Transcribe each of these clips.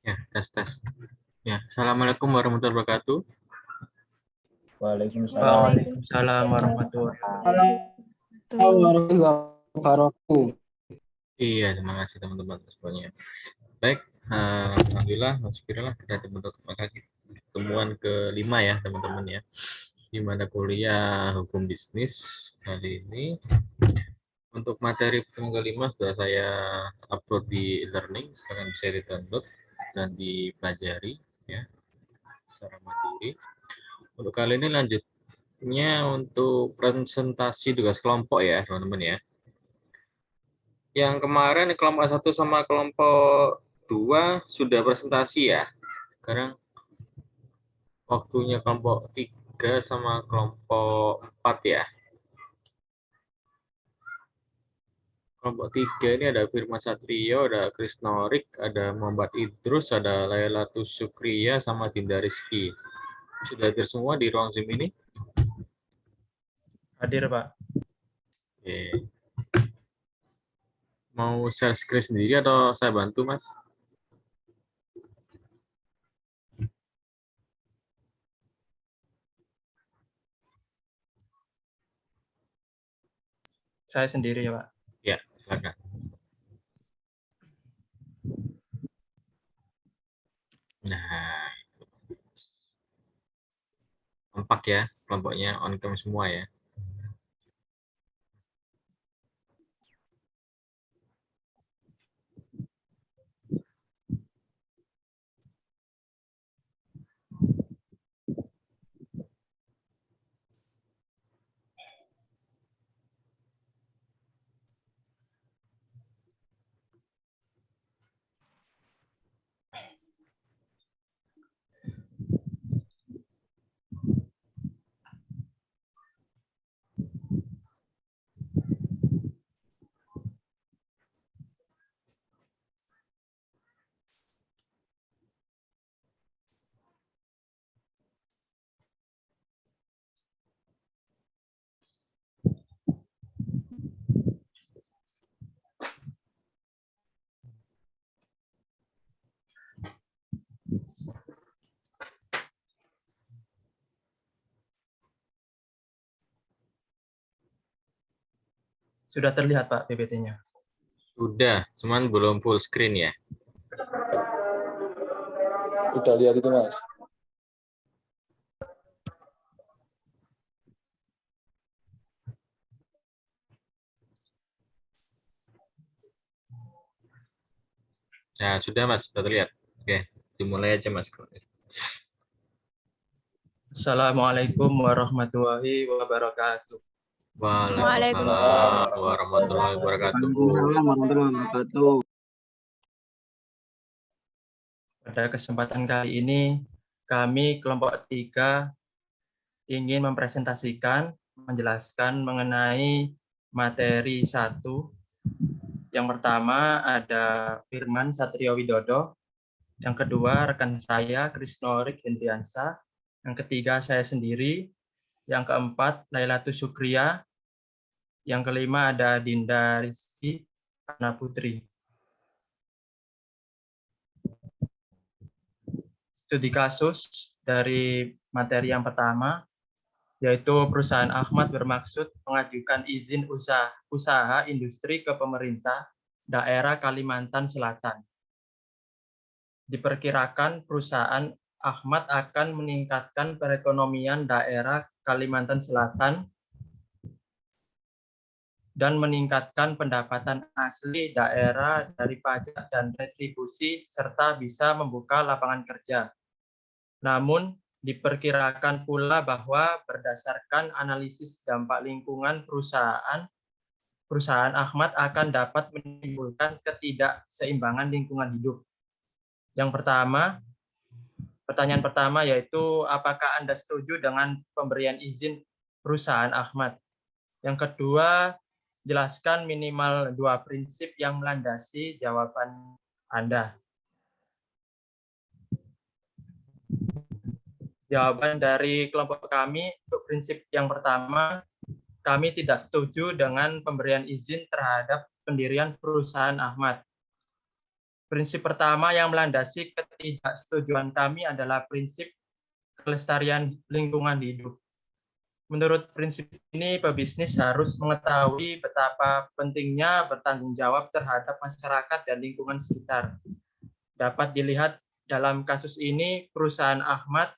Ya, tes. Ya, Assalamualaikum warahmatullahi wabarakatuh. Waalaikumsalam. Waalaikumsalam warahmatullahi Wabarakatuh. Iya, terima kasih teman-teman semuanya. Baik, alhamdulillah, masyaAllah kita teman-teman lagi pertemuan ke-5 ya teman-teman ya. Di mana kuliah hukum bisnis kali ini. Untuk materi pertemuan ke-5 sudah saya upload di e-learning, sekarang bisa di-download dan dipelajari ya secara mandiri. Untuk kali ini lanjutnya untuk presentasi tugas kelompok ya teman-teman ya. Yang kemarin kelompok 1 sama kelompok 2 sudah presentasi ya. Sekarang waktunya kelompok 3 sama kelompok 4 ya. Kelompok 3 ini ada Firman Satrio, ada Krisnorik, ada Muhammad Idrus, ada Lailatul Syukriya, sama Dinda Rizky. Sudah hadir semua di ruang Zoom ini? Hadir, Pak. Oke. Mau share screen sendiri atau saya bantu, Mas? Saya sendiri ya, Pak. Ya, silakan. Nah, kompak ya, kelompoknya on cam semua ya. Sudah terlihat, Pak, PPT-nya. Sudah, cuman belum full screen ya. Udah lihat itu, Mas. Nah, sudah Mas, sudah terlihat. Oke, dimulai aja Mas. Assalamualaikum warahmatullahi wabarakatuh. Waalaikumsalam warahmatullahi wabarakatuh. Pada kesempatan kali ini, kami kelompok 3 ingin mempresentasikan, menjelaskan mengenai materi 1. Yang pertama ada Firman Satrio Widodo. Yang kedua rekan saya Krisnorik Hendriansa. Yang ketiga saya sendiri. Yang keempat Lailatul Syukriya. Yang kelima ada Dinda Rizky Ana Putri. Studi kasus dari materi yang pertama, yaitu perusahaan Ahmad bermaksud mengajukan izin usaha industri ke pemerintah daerah Kalimantan Selatan. Diperkirakan perusahaan Ahmad akan meningkatkan perekonomian daerah Kalimantan Selatan dan meningkatkan pendapatan asli daerah dari pajak dan retribusi serta bisa membuka lapangan kerja. Namun, diperkirakan pula bahwa berdasarkan analisis dampak lingkungan perusahaan Ahmad akan dapat menimbulkan ketidakseimbangan lingkungan hidup. Pertanyaan pertama yaitu, apakah Anda setuju dengan pemberian izin perusahaan Ahmad? Yang kedua, jelaskan minimal 2 prinsip yang melandasi jawaban Anda. Jawaban dari kelompok kami untuk prinsip yang pertama, kami tidak setuju dengan pemberian izin terhadap pendirian perusahaan Ahmad. Prinsip pertama yang melandasi ketidaksetujuan kami adalah prinsip kelestarian lingkungan hidup. Menurut prinsip ini, pebisnis harus mengetahui betapa pentingnya bertanggung jawab terhadap masyarakat dan lingkungan sekitar. Dapat dilihat dalam kasus ini, perusahaan Ahmad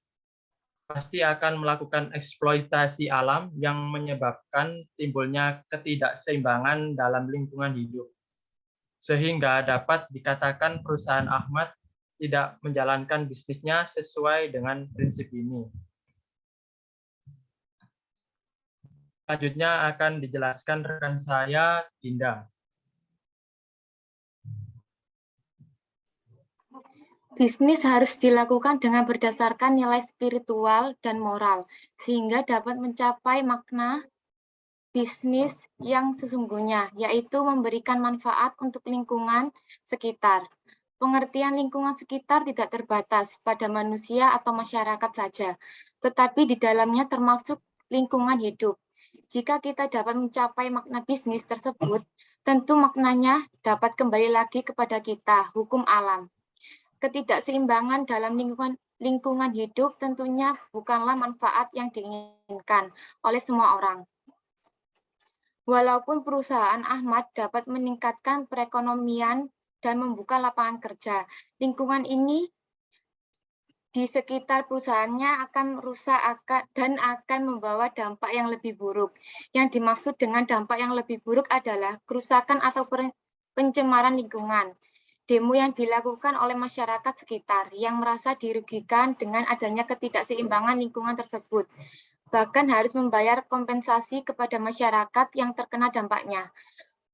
pasti akan melakukan eksploitasi alam yang menyebabkan timbulnya ketidakseimbangan dalam lingkungan hidup. Sehingga dapat dikatakan perusahaan Ahmad tidak menjalankan bisnisnya sesuai dengan prinsip ini. Selanjutnya akan dijelaskan rekan saya, Dinda. Bisnis harus dilakukan dengan berdasarkan nilai spiritual dan moral, sehingga dapat mencapai makna bisnis yang sesungguhnya, yaitu memberikan manfaat untuk lingkungan sekitar. Pengertian lingkungan sekitar tidak terbatas pada manusia atau masyarakat saja, tetapi di dalamnya termasuk lingkungan hidup. Jika kita dapat mencapai makna bisnis tersebut, tentu maknanya dapat kembali lagi kepada kita, hukum alam. Ketidakseimbangan dalam lingkungan hidup tentunya bukanlah manfaat yang diinginkan oleh semua orang. Walaupun perusahaan Ahmad dapat meningkatkan perekonomian dan membuka lapangan kerja, lingkungan ini di sekitar perusahaannya akan rusak dan akan membawa dampak yang lebih buruk. Yang dimaksud dengan dampak yang lebih buruk adalah kerusakan atau pencemaran lingkungan. Demo yang dilakukan oleh masyarakat sekitar yang merasa dirugikan dengan adanya ketidakseimbangan lingkungan tersebut. Bahkan harus membayar kompensasi kepada masyarakat yang terkena dampaknya.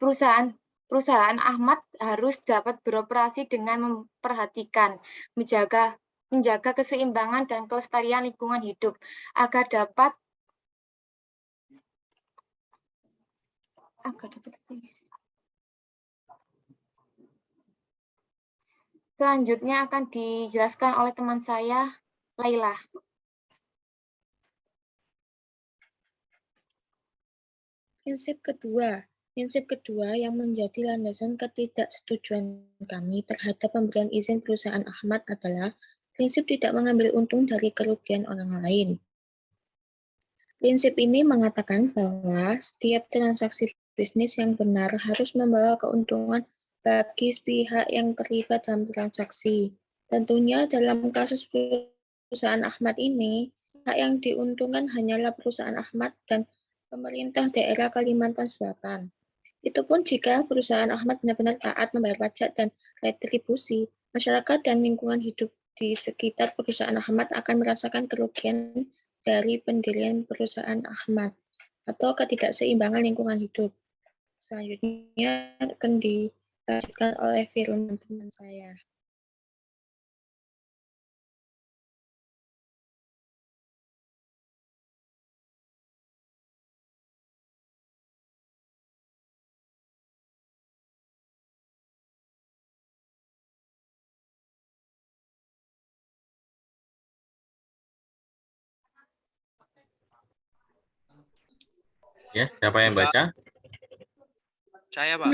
Perusahaan Ahmad harus dapat beroperasi dengan memperhatikan, menjaga keseimbangan dan kelestarian lingkungan hidup agar dapat selanjutnya akan dijelaskan oleh teman saya, Laila. Prinsip kedua yang menjadi landasan ketidaksetujuan kami terhadap pemberian izin perusahaan Ahmad adalah prinsip tidak mengambil untung dari kerugian orang lain. Prinsip ini mengatakan bahwa setiap transaksi bisnis yang benar harus membawa keuntungan bagi pihak yang terlibat dalam transaksi. Tentunya dalam kasus perusahaan Ahmad ini, pihak yang diuntungkan hanyalah perusahaan Ahmad dan pemerintah daerah Kalimantan Selatan. Itu pun jika perusahaan Ahmad benar-benar taat membayar pajak dan retribusi, masyarakat dan lingkungan hidup di sekitar perusahaan Ahmad akan merasakan kerugian dari pendirian perusahaan Ahmad atau ketidakseimbangan lingkungan hidup. Selanjutnya akan dilanjutkan oleh Firman teman saya. Ya, siapa yang baca? Saya, Pak.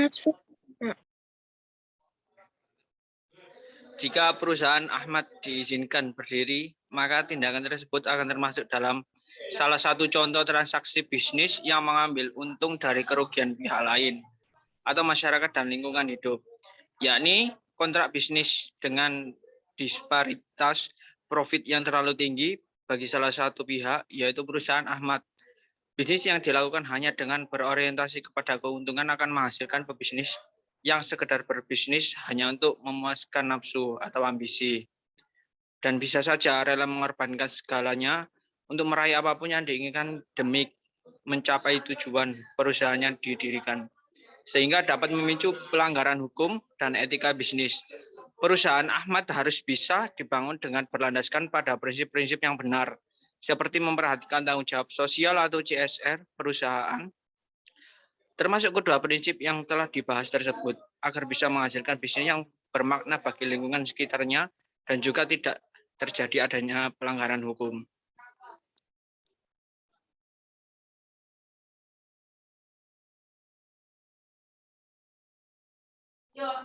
Jika perusahaan Ahmad diizinkan berdiri, maka tindakan tersebut akan termasuk dalam salah satu contoh transaksi bisnis yang mengambil untung dari kerugian pihak lain atau masyarakat dan lingkungan hidup, yakni kontrak bisnis dengan disparitas profit yang terlalu tinggi bagi salah satu pihak, yaitu perusahaan Ahmad. Bisnis yang dilakukan hanya dengan berorientasi kepada keuntungan akan menghasilkan pebisnis yang sekedar berbisnis hanya untuk memuaskan nafsu atau ambisi. Dan bisa saja rela mengorbankan segalanya untuk meraih apapun yang diinginkan demi mencapai tujuan perusahaannya didirikan. Sehingga dapat memicu pelanggaran hukum dan etika bisnis. Perusahaan Ahmad harus bisa dibangun dengan berlandaskan pada prinsip-prinsip yang benar, seperti memperhatikan tanggung jawab sosial atau CSR perusahaan, termasuk kedua prinsip yang telah dibahas tersebut, agar bisa menghasilkan bisnis yang bermakna bagi lingkungan sekitarnya dan juga tidak terjadi adanya pelanggaran hukum.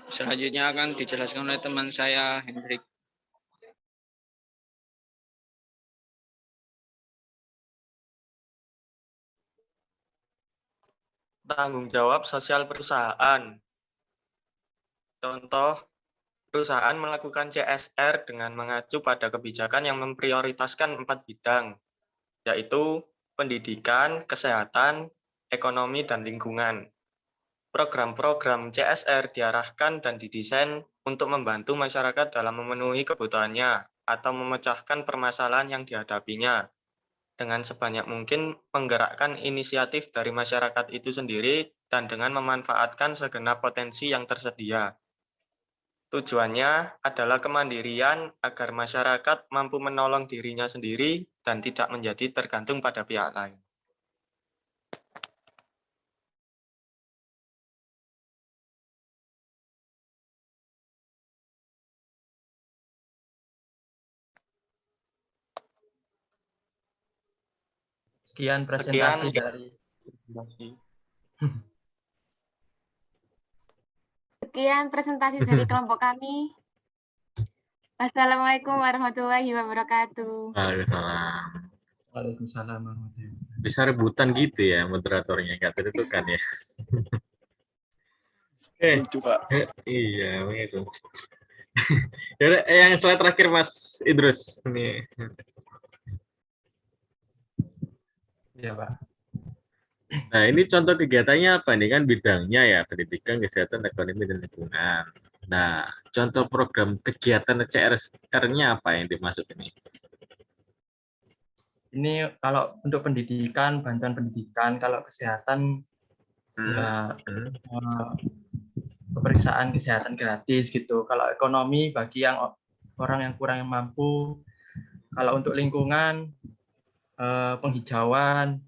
Selanjutnya akan dijelaskan oleh teman saya, Hendrik. tanggung jawab sosial perusahaan. Contoh, perusahaan melakukan CSR dengan mengacu pada kebijakan yang memprioritaskan 4 bidang, yaitu pendidikan, kesehatan, ekonomi, dan lingkungan. Program-program CSR diarahkan dan didesain untuk membantu masyarakat dalam memenuhi kebutuhannya atau memecahkan permasalahan yang dihadapinya, dengan sebanyak mungkin menggerakkan inisiatif dari masyarakat itu sendiri dan dengan memanfaatkan segenap potensi yang tersedia. Tujuannya adalah kemandirian agar masyarakat mampu menolong dirinya sendiri dan tidak menjadi tergantung pada pihak lain. Sekian presentasi Sekian. dari Sekian presentasi dari kelompok kami. Wassalamualaikum warahmatullahi wabarakatuh. Waalaikumsalam. Waalaikumsalam warahmatullahi wabarakatuh. Bisa rebutan gitu ya moderatornya, nggak tentukan ya. Lucu, Pak. Iya, begitu. Yaudah, yang slide terakhir Mas Idrus. Ini. Iya, Pak. Nah, ini contoh kegiatannya apa nih kan bidangnya ya pendidikan, kesehatan, ekonomi dan lingkungan. Nah, contoh program kegiatan CSR-nya apa yang dimaksud ini? Ini kalau untuk pendidikan, bantuan pendidikan, kalau kesehatan ya pemeriksaan kesehatan gratis gitu. Kalau ekonomi bagi yang orang yang kurang mampu. Kalau untuk lingkungan penghijauan,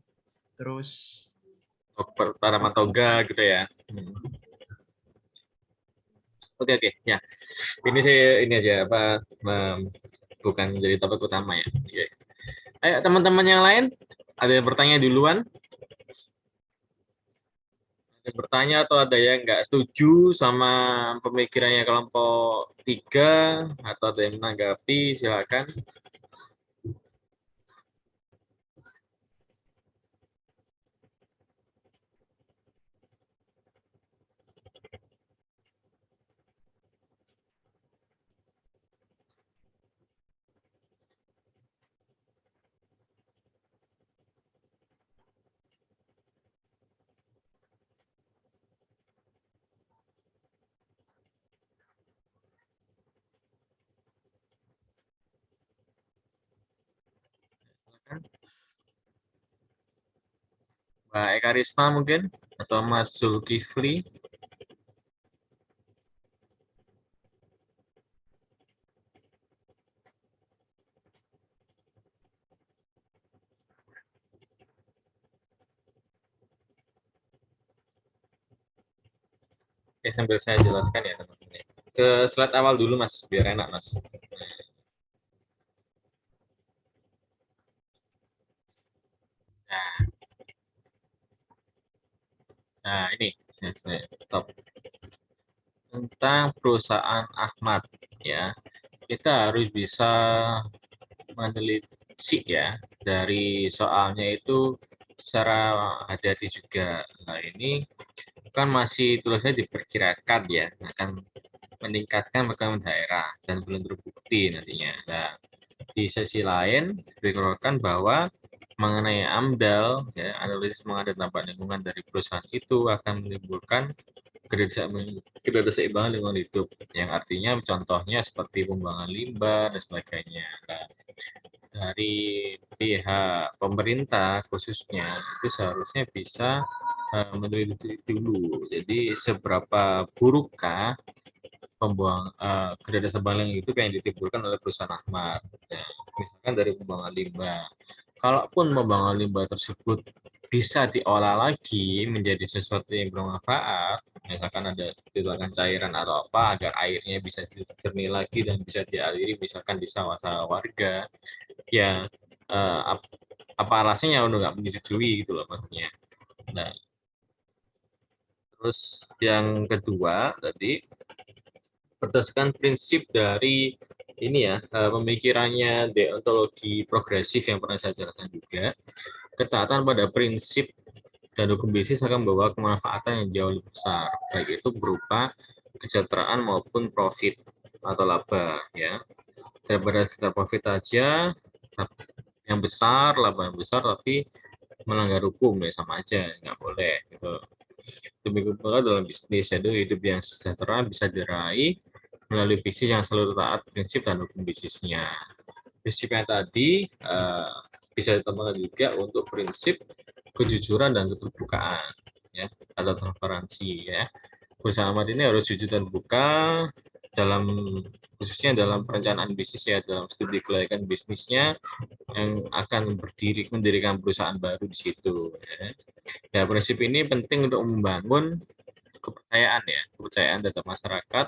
terus tanaman toga gitu ya. Oke, ya. Ini sih ini aja apa bukan jadi topik utama ya. Oke. Ayo teman-teman yang lain ada yang bertanya duluan? Ada yang bertanya atau ada yang nggak setuju sama pemikirannya kelompok 3 atau ada yang menanggapi, silakan. Mbak Eka Risma mungkin atau Mas Zulkifli. Oke, sambil saya jelaskan ya teman-teman. Ke slide awal dulu Mas, biar enak Mas. Nah ini stop. Tentang perusahaan Ahmad ya, kita harus bisa meneliti ya dari soalnya itu secara hati-hati juga. Nah ini kan masih tulisnya diperkirakan ya akan meningkatkan perekonomian daerah dan belum terbukti nantinya. Nah, di sisi lain diperkirakan bahwa mengenai AMDAL, ya, analisis mengenai dampak lingkungan dari perusahaan itu akan menimbulkan ketidakseimbangan lingkungan hidup, yang artinya contohnya seperti pembuangan limbah dan sebagainya. Nah, dari pihak pemerintah khususnya itu seharusnya bisa meneliti dulu. Jadi seberapa burukkah ketidakseimbangan itu yang ditimbulkan oleh perusahaan Ahmad. Nah, misalkan dari pembuangan limbah. Kalaupun pembuangan limbah tersebut bisa diolah lagi menjadi sesuatu yang bermanfaat, misalkan ada dituangkan cairan atau apa agar airnya bisa dicerni lagi dan bisa dialiri misalkan di sawah-sawah warga, ya apa alasannya untuk nggak menyetujui gitu loh maksudnya. Nah, terus yang kedua tadi berdasarkan prinsip dari ini ya pemikirannya deontologi progresif yang pernah saya jelaskan juga, ketaatan pada prinsip dan hukum bisnis akan membawa kemanfaatan yang jauh lebih besar, baik itu berupa kesejahteraan maupun profit atau laba, ya. Daripada kita profit aja yang besar, laba yang besar, tapi melanggar hukum, ya sama aja, nggak boleh. Gitu. Demikian pula dalam bisnis, yaitu hidup yang sejahtera bisa diraih melalui bisnis yang selalu taat prinsip dan hukum bisnisnya. Prinsipnya tadi bisa ditambahkan juga untuk prinsip kejujuran dan keterbukaan, ya, atau transparansi, ya. Perusahaan amat ini harus jujur dan terbuka dalam khususnya dalam perencanaan bisnis, ya, dalam studi kelayakan bisnisnya yang akan mendirikan perusahaan baru di situ, ya. Ya, prinsip ini penting untuk membangun kepercayaan, ya, kepercayaan terhadap masyarakat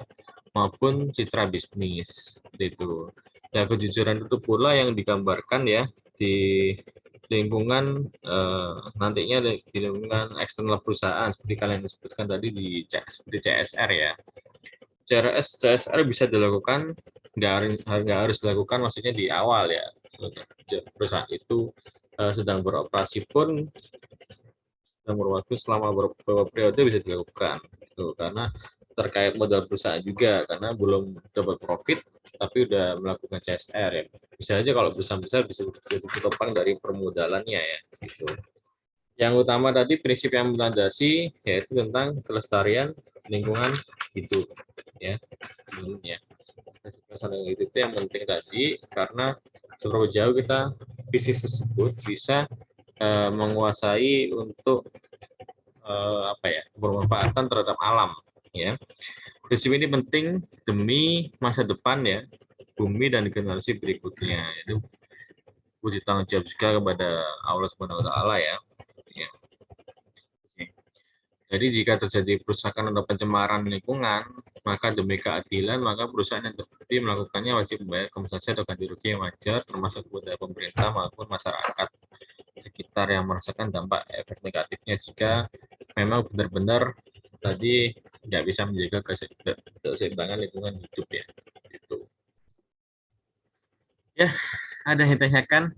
maupun citra bisnis itu. Ya, kejujuran itu pula yang digambarkan, ya, di lingkungan nantinya di lingkungan eksternal perusahaan seperti kalian sebutkan tadi di seperti CSR, ya. CSR bisa dilakukan, nggak harus dilakukan maksudnya di awal, ya. Perusahaan itu sedang beroperasi pun waktu selama beberapa periode bisa dilakukan, gitu. Karena terkait modal perusahaan juga, karena belum dapat profit tapi udah melakukan CSR, ya. Bisa aja kalau perusahaan besar bisa ditopang dari permodalannya, ya, gitu. Yang utama tadi prinsip yang melandasi yaitu tentang kelestarian lingkungan hidup, ya. Kelestarian hidup itu yang penting tadi, karena seberapa jauh kita bisnis tersebut bisa menguasai untuk bermanfaatan terhadap alam, ya. Prinsip ini penting demi masa depan, ya, bumi dan generasi berikutnya. Itu wujud tanggung jawab juga kepada Allah Subhanahu wa taala, ya. Ya. Jadi jika terjadi perusakan atau pencemaran lingkungan, maka demi keadilan, maka perusahaan yang terbukti melakukannya wajib membayar kompensasi atau ganti rugi yang wajar, termasuk kepada pemerintah maupun masyarakat sekitar yang merasakan dampak efek negatifnya jika memang benar-benar tadi nggak bisa menjaga keseimbangan lingkungan hidup, ya. Gitu. Ya, ada yang ditanyakan?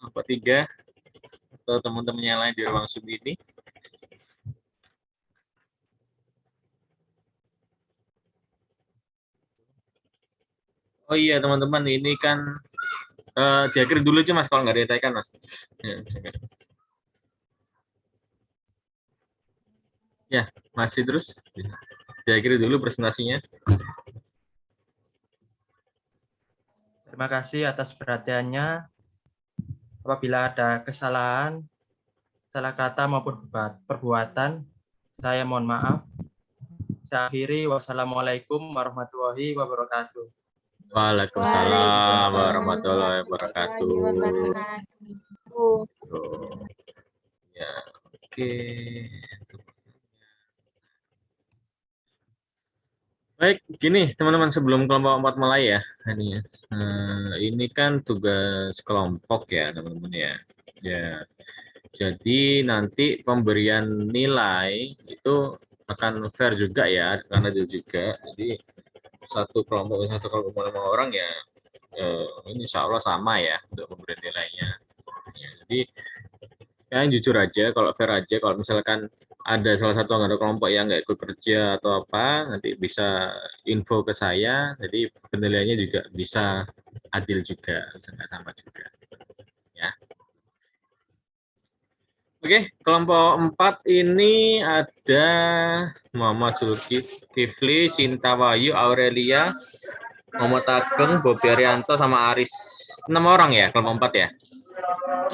Kelompok 3 atau teman-teman yang lain di ruang Zoom ini? Oh iya teman-teman, ini kan diakhiri dulu aja Mas kalau nggak ditanyakan Mas. Ya, masih terus. Diakhiri dulu presentasinya. Terima kasih atas perhatiannya. Apabila ada kesalahan, salah kata maupun perbuatan, saya mohon maaf. Saya akhiri. Wassalamualaikum warahmatullahi wabarakatuh. Waalaikumsalam warahmatullahi wabarakatuh. Ya, oke. Baik, gini teman-teman, sebelum kelompok 4 mulai, ya. Ini kan tugas kelompok, ya teman-teman, ya. Ya. Jadi nanti pemberian nilai itu akan fair juga, ya, karena itu juga. Jadi satu kelompok 5 orang, ya, ini insya Allah sama, ya, untuk pemberian nilainya. Ya, jadi kalian jujur aja, kalau fair aja, kalau misalkan ada salah satu anggota kelompok yang nggak ikut kerja atau apa, nanti bisa info ke saya, jadi penilaiannya juga bisa adil juga, nggak sama juga, ya. Oke, kelompok 4 ini ada Muhammad Zulkifli, Sinta Wahyu, Aurelia, Muhammad Ageng, Bobi Arianto, sama Aris. 6 orang, ya, kelompok 4, ya?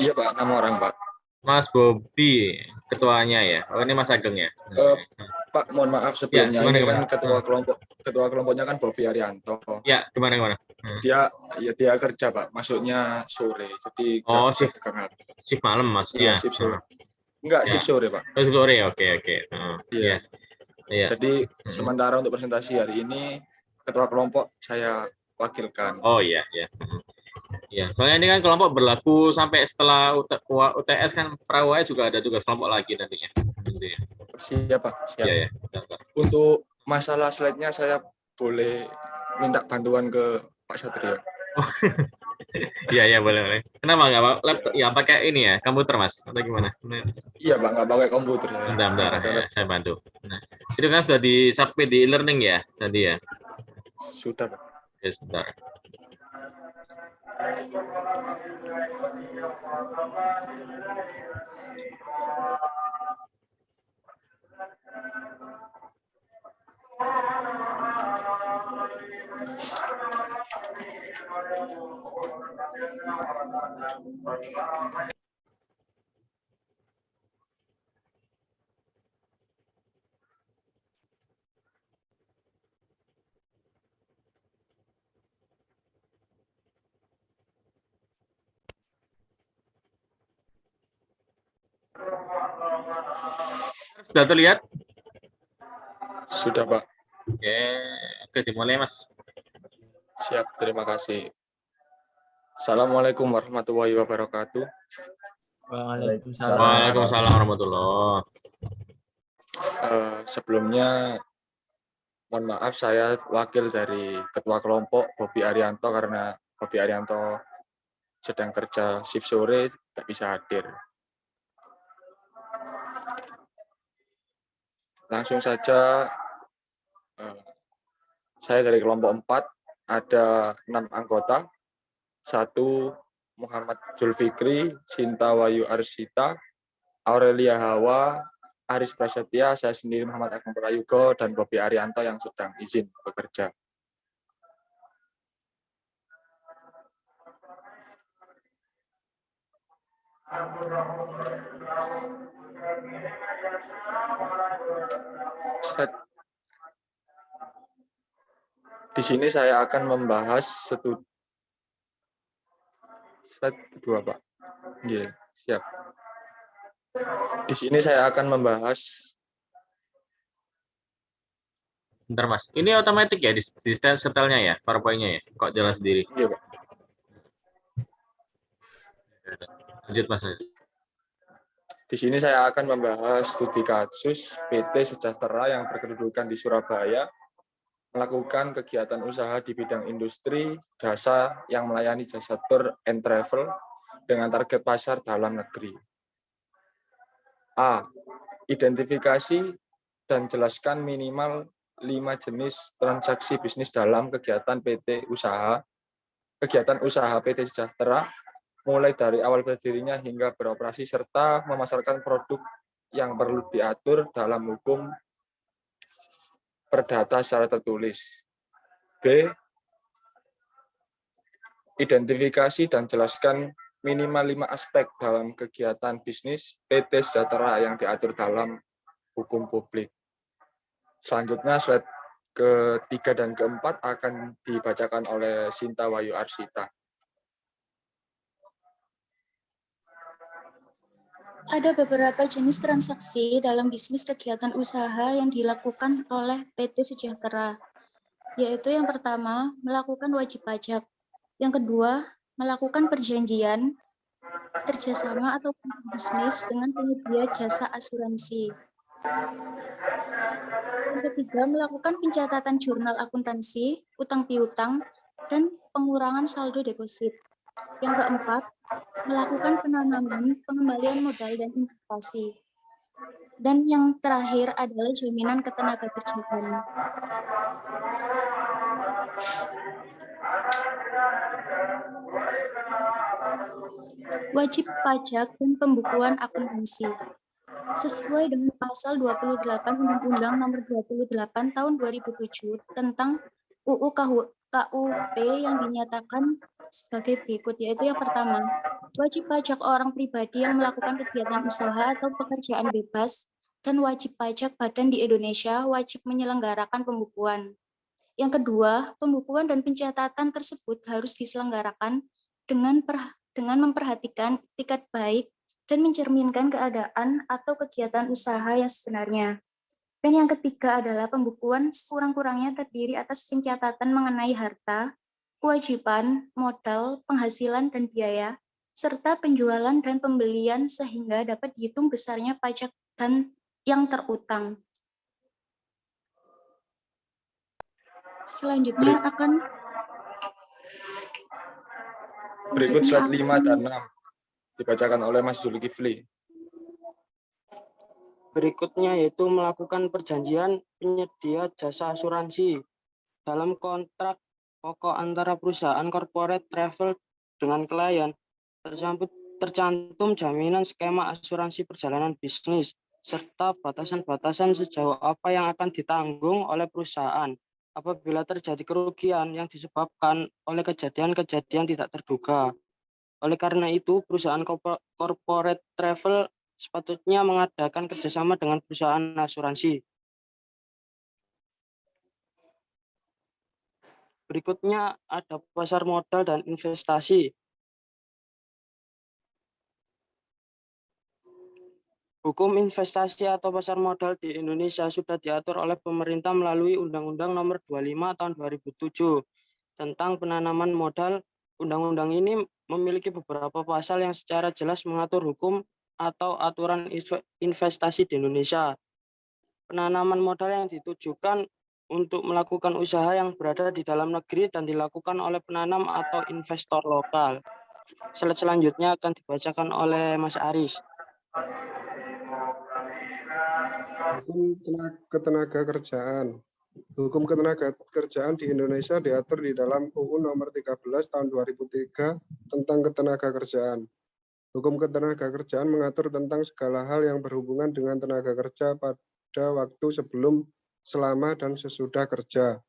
Iya Pak, 6 orang Pak. Mas Bobi ketuanya, ya? Oh, ini Mas Ageng, ya? Pak, mohon maaf sebelumnya, ya, gimana? Ini kan ketua kelompoknya kan Bobi Arianto. Ya, gimana? Dia kerja Pak, masuknya sore, jadi shift malam Mas. Iya, shift sore. Enggak, ya. Shift sore Pak. Shift sore, oke. Iya. Ya. Jadi sementara untuk presentasi hari ini ketua kelompok saya wakilkan. Oh iya. Ya, soalnya ini kan kelompok berlaku sampai setelah UTS kan, pra-UAS juga ada tugas kelompok lagi nantinya. Siap Pak, siap. Ya. Untuk masalah slide-nya saya boleh minta bantuan ke Pak Satrio. Iya, boleh, boleh. Kenapa nggak laptop? Ya, pakai ini ya, komputer, Mas? Atau gimana? Iya Pak, nggak pakai komputer saya. Bentar, Nggak bentar. pakai Ya, laptop. saya bantu. Nah, itu kan sudah di-submit di e-learning ya, tadi ya? Sudah Pak. Ya, sebentar. Sudah terlihat? Sudah Pak. Oke, oke, dimulai, Mas. Siap, terima kasih. Assalamualaikum warahmatullahi wabarakatuh. Waalaikumsalam. Waalaikumsalam warahmatullahi. Sebelumnya mohon maaf, saya wakil dari Ketua Kelompok Bobi Arianto karena Bobi Arianto sedang kerja shift sore, tidak bisa hadir. Langsung saja, saya dari kelompok 4, ada 6 anggota. 1, Muhammad Zulfikri, Sinta Wayu Arsita, Aurelia Hawa, Aris Prasetya, saya sendiri Muhammad Agung Prayugo, dan Bobi Arianto yang sedang izin bekerja. Di sini saya akan membahas dua Pak. Iya, siap. Di sini saya akan membahas. Bentar, Mas. Ini otomatis ya di setelnya ya, PowerPoint-nya ya? Kok jalan sendiri? Iya, Pak. Lanjut, Mas. Di sini saya akan membahas studi kasus PT Sejahtera yang berkedudukan di Surabaya melakukan kegiatan usaha di bidang industri jasa yang melayani jasa tour and travel dengan target pasar dalam negeri. A. Identifikasi dan jelaskan minimal 5 jenis transaksi bisnis dalam kegiatan usaha PT Sejahtera, mulai dari awal berdirinya hingga beroperasi, serta memasarkan produk yang perlu diatur dalam hukum perdata secara tertulis. B. Identifikasi dan jelaskan minimal 5 aspek dalam kegiatan bisnis PT Sejahtera yang diatur dalam hukum publik. Selanjutnya, slide ketiga dan keempat akan dibacakan oleh Sinta Wayu Arsita. Ada beberapa jenis transaksi dalam bisnis kegiatan usaha yang dilakukan oleh PT Sejahtera, yaitu yang pertama, melakukan wajib pajak. Yang kedua, melakukan perjanjian, kerjasama atau bisnis dengan penyedia jasa asuransi. Yang ketiga, melakukan pencatatan jurnal akuntansi, utang piutang, dan pengurangan saldo deposit. Yang keempat, melakukan penanaman, pengembalian modal, dan investasi. Dan yang terakhir adalah jaminan ketenagakerjaan. Wajib pajak dan pembukuan akuntansi. Sesuai dengan pasal 28 Undang-Undang Nomor 28 Tahun 2007 tentang UU KUP yang dinyatakan sebagai berikut, yaitu yang pertama, wajib pajak orang pribadi yang melakukan kegiatan usaha atau pekerjaan bebas dan wajib pajak badan di Indonesia wajib menyelenggarakan pembukuan. Yang kedua, pembukuan dan pencatatan tersebut harus diselenggarakan dengan memperhatikan etikat baik dan mencerminkan keadaan atau kegiatan usaha yang sebenarnya. Dan yang ketiga adalah pembukuan sekurang-kurangnya terdiri atas pencatatan mengenai harta, kewajiban, modal, penghasilan, dan biaya, serta penjualan dan pembelian sehingga dapat dihitung besarnya pajak dan yang terutang. Selanjutnya akan Berikut Selanjutnya slide 5 dan akuntansi. 6 dibacakan oleh Mas Zulkifli. Berikutnya yaitu melakukan perjanjian penyedia jasa asuransi. Dalam kontrak pokok antara perusahaan corporate travel dengan klien, tercantum jaminan skema asuransi perjalanan bisnis, serta batasan-batasan sejauh apa yang akan ditanggung oleh perusahaan apabila terjadi kerugian yang disebabkan oleh kejadian-kejadian tidak terduga. Oleh karena itu, perusahaan corporate travel sepatutnya mengadakan kerjasama dengan perusahaan asuransi. Berikutnya ada pasar modal dan investasi. Hukum investasi atau pasar modal di Indonesia sudah diatur oleh pemerintah melalui Undang-Undang Nomor 25 Tahun 2007 tentang penanaman modal. Undang-undang ini memiliki beberapa pasal yang secara jelas mengatur hukum atau aturan investasi di Indonesia. Penanaman modal yang ditujukan untuk melakukan usaha yang berada di dalam negeri dan dilakukan oleh penanam atau investor lokal. Slide selanjutnya akan dibacakan oleh Mas Aris. Hukum ketenaga kerjaan. Hukum ketenaga kerjaan di Indonesia diatur di dalam UU Nomor 13 Tahun 2003 tentang ketenaga kerjaan. Hukum ketenaga kerjaan mengatur tentang segala hal yang berhubungan dengan tenaga kerja pada waktu sebelum, selama, dan sesudah kerja.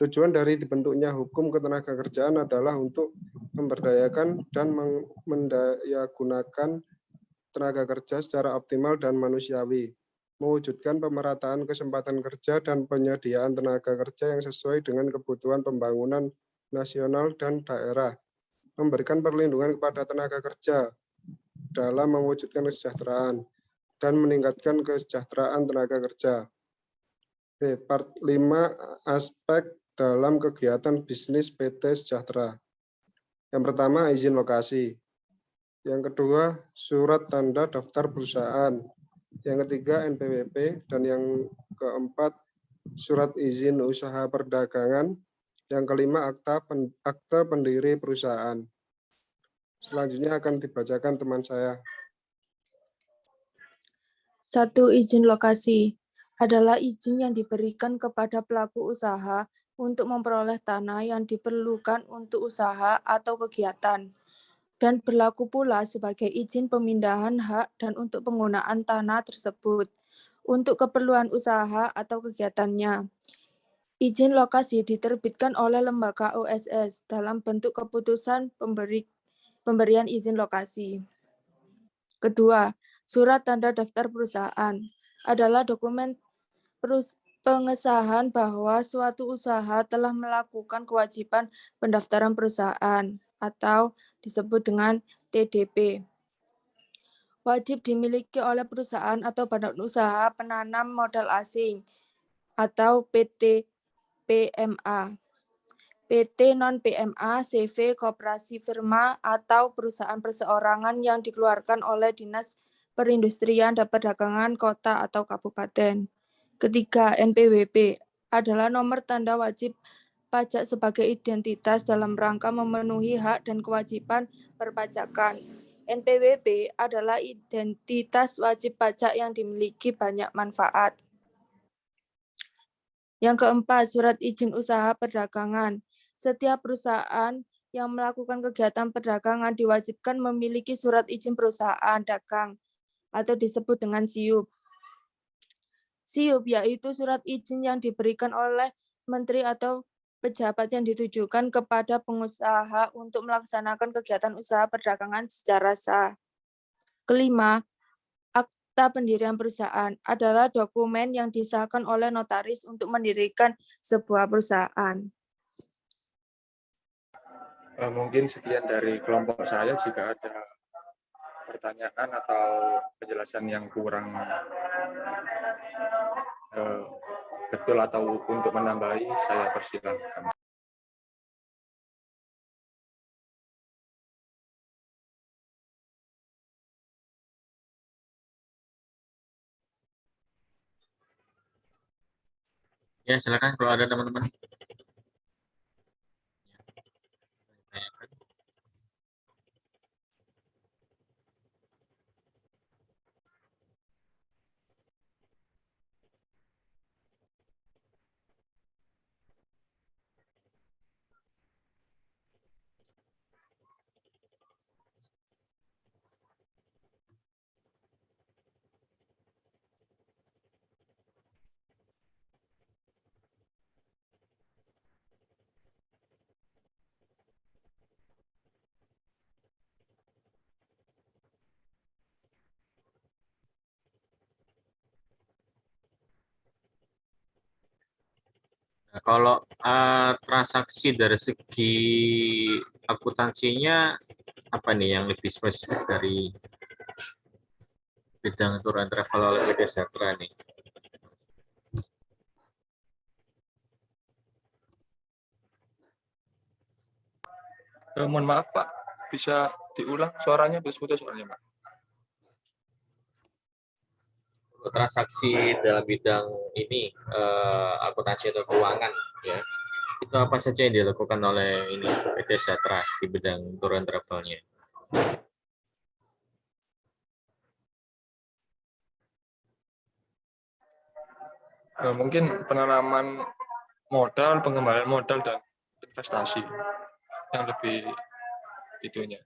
Tujuan dari dibentuknya hukum ketenaga kerjaan adalah untuk memberdayakan dan mendayagunakan tenaga kerja secara optimal dan manusiawi, mewujudkan pemerataan kesempatan kerja dan penyediaan tenaga kerja yang sesuai dengan kebutuhan pembangunan nasional dan daerah, memberikan perlindungan kepada tenaga kerja dalam mewujudkan kesejahteraan, dan meningkatkan kesejahteraan tenaga kerja. Part 5, aspek dalam kegiatan bisnis PT Sejahtera. Yang pertama, izin lokasi. Yang kedua, surat tanda daftar perusahaan. Yang ketiga, NPWP. Dan yang keempat, surat izin usaha perdagangan. Yang kelima, akta pendiri perusahaan. Selanjutnya akan dibacakan teman saya. 1. Izin lokasi adalah izin yang diberikan kepada pelaku usaha untuk memperoleh tanah yang diperlukan untuk usaha atau kegiatan, dan berlaku pula sebagai izin pemindahan hak dan untuk penggunaan tanah tersebut untuk keperluan usaha atau kegiatannya. Izin lokasi diterbitkan oleh lembaga OSS dalam bentuk keputusan pemberian izin lokasi. Kedua, surat tanda daftar perusahaan adalah dokumen pengesahan bahwa suatu usaha telah melakukan kewajiban pendaftaran perusahaan atau disebut dengan TDP. Wajib dimiliki oleh perusahaan atau badan usaha penanam modal asing atau PT PMA. PT non-PMA, CV, koperasi firma, atau perusahaan perseorangan yang dikeluarkan oleh Dinas Perindustrian dan Perdagangan kota atau kabupaten. Ketiga, NPWP adalah nomor tanda wajib pajak sebagai identitas dalam rangka memenuhi hak dan kewajiban perpajakan. NPWP adalah identitas wajib pajak yang dimiliki banyak manfaat. Yang keempat, surat izin usaha perdagangan. Setiap perusahaan yang melakukan kegiatan perdagangan diwajibkan memiliki surat izin perusahaan dagang atau disebut dengan SIUP. SIUP yaitu surat izin yang diberikan oleh menteri atau pejabat yang ditujukan kepada pengusaha untuk melaksanakan kegiatan usaha perdagangan secara sah. Kelima, akta pendirian perusahaan adalah dokumen yang disahkan oleh notaris untuk mendirikan sebuah perusahaan. Mungkin sekian dari kelompok saya. Jika ada pertanyaan atau penjelasan yang kurang betul atau untuk menambahi, saya persilahkan. Ya, silakan kalau ada teman-teman. Nah, kalau transaksi dari segi akuntansinya apa nih yang lebih spesifik dari bidang tour and travel oleh PT Sejahtera nih? Mohon maaf Pak, bisa diulang suaranya putus-putus soalnya Pak. Transaksi dalam bidang ini akuntansi atau keuangan ya, itu apa saja yang dilakukan oleh ini PT Sejahtera di bidang tour and travelnya? Mungkin penanaman modal, pengembalian modal dan investasi yang lebih itunya.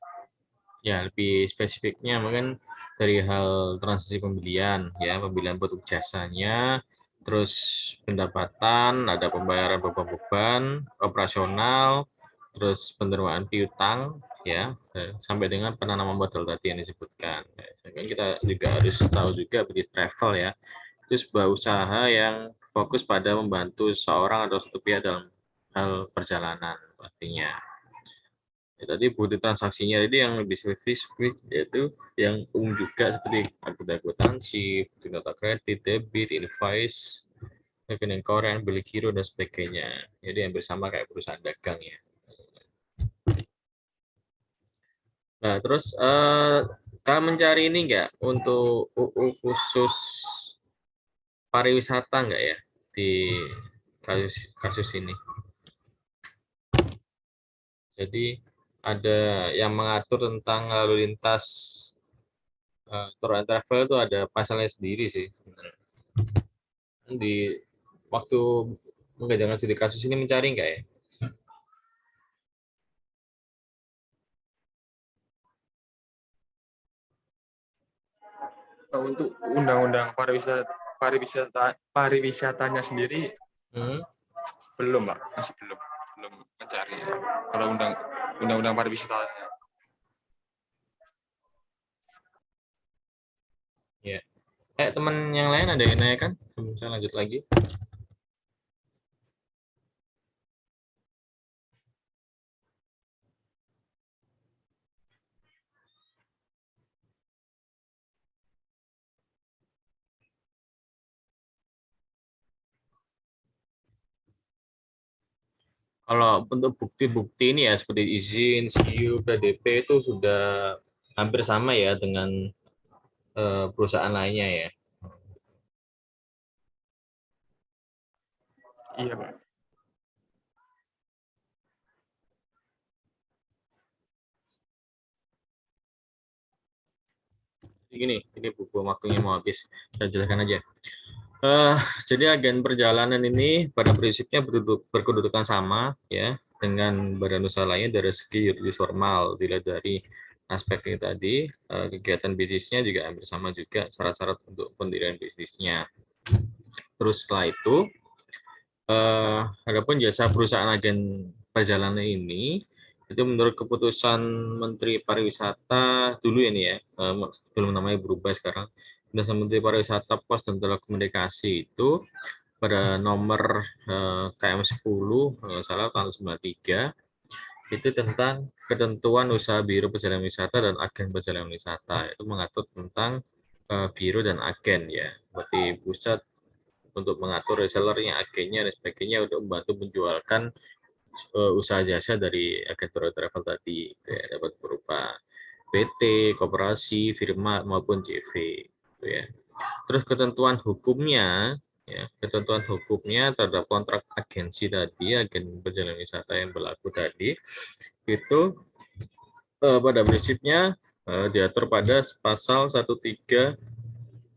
Ya, lebih spesifiknya mungkin dari hal transaksi pembelian ya, pembelian produk jasanya, terus pendapatan, ada pembayaran beban-beban operasional, terus penerimaan piutang ya, sampai dengan penanaman modal tadi yang disebutkan. Jadi kita juga harus tahu juga bagi travel ya, itu sebuah usaha yang fokus pada membantu seorang atau satu pihak dalam hal perjalanan pastinya. Ya, tadi bukti transaksinya tadi yang lebih spesifik yaitu yang umum juga seperti akuntansi, bukti nota kredit, debit, invoice, rekening koran, beli giro dan sebagainya. Jadi hampir sama kayak perusahaan dagang ya. Nah, terus kalian mencari ini enggak untuk UU khusus pariwisata enggak ya di kasus ini? Jadi ada yang mengatur tentang lalu lintas tour and travel itu ada pasalnya sendiri sih sebenarnya. Di waktu mengajarkan studi kasus ini mencari enggak ya? Untuk undang-undang pariwisatanya sendiri belum Pak, masih belum mencari kalau undang-undang pariwisatanya. Ya. Teman yang lain ada yang nanya kan? Saya lanjut lagi. Kalau untuk bukti-bukti ini ya seperti izin, SKIU, PDP itu sudah hampir sama ya dengan perusahaan lainnya ya. Iya Pak. Ini buku waktunya mau habis. Saya jelaskan aja. Jadi agen perjalanan ini pada prinsipnya berkedudukan sama ya dengan badan usaha lainnya dari segi yuridis formal, dilihat dari aspek ini tadi, kegiatan bisnisnya juga hampir sama juga syarat-syarat untuk pendirian bisnisnya. Terus setelah itu, adapun jasa perusahaan agen perjalanan ini itu menurut keputusan Menteri Pariwisata dulu ini ya, belum namanya berubah sekarang. Keputusan Menteri Pariwisata, Pos dan Telekomunikasi itu pada nomor KM 10 salah tahun 93 itu tentang ketentuan usaha biro perjalanan wisata dan agen perjalanan wisata, itu mengatur tentang biro dan agen ya, seperti pusat untuk mengatur resellernya, agennya dan sebagainya untuk membantu menjualkan usaha jasa dari agen travel tadi ya, dapat berupa PT, koperasi, firma maupun JV gitu ya. Terus ketentuan hukumnya ya, ketentuan hukumnya terhadap kontrak agensi tadi, agen perjalanan wisata yang berlaku tadi itu pada prinsipnya diatur pada pasal 1320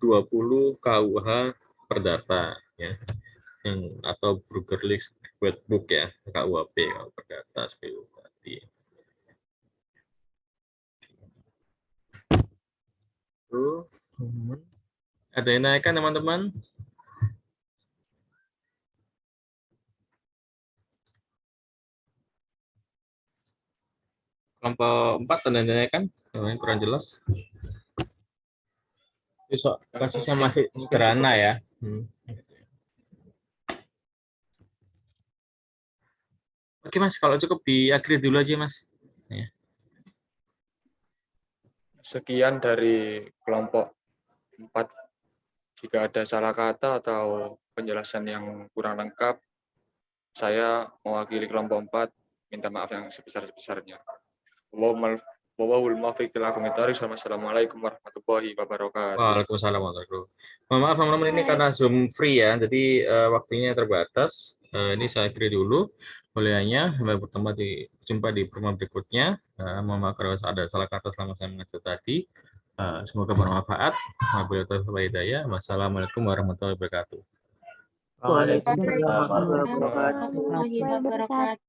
KUH Perdata ya, yang atau Burgerlich Wetbook ya, KUHP kalau Perdata seperti itu tadi. Ada yang naikkan teman-teman? Kelompok 4 ada yang naikkan? Yang kurang jelas. Besok kasusnya masih sederhana ya. Oke Mas, kalau cukup diakhiri dulu aja Mas. Ya. Sekian dari kelompok 4. Jika ada salah kata atau penjelasan yang kurang lengkap, saya mewakili kelompok 4 minta maaf yang sebesar-besarnya. Wallahul muwaffiq ila aqwamit thoriq. Wassalamualaikum warahmatullahi wabarakatuh. Waalaikumsalam warahmatullahi wabarakatuh. Mohon maaf teman-teman, ini karena Zoom free ya, jadi waktunya terbatas. Ini saya akhiri dulu kuliahnya. Sampai jumpa di pertemuan berikutnya. Mohon maaf kalau ada salah kata selama saya mengajar tadi. Semoga bermanfaat. Wabillahi taufiq wal hidayah. Wassalamualaikum warahmatullahi wabarakatuh. Waalaikumsalam Waalaikumsalam warahmatullahi wabarakatuh. warahmatullahi wabarakatuh.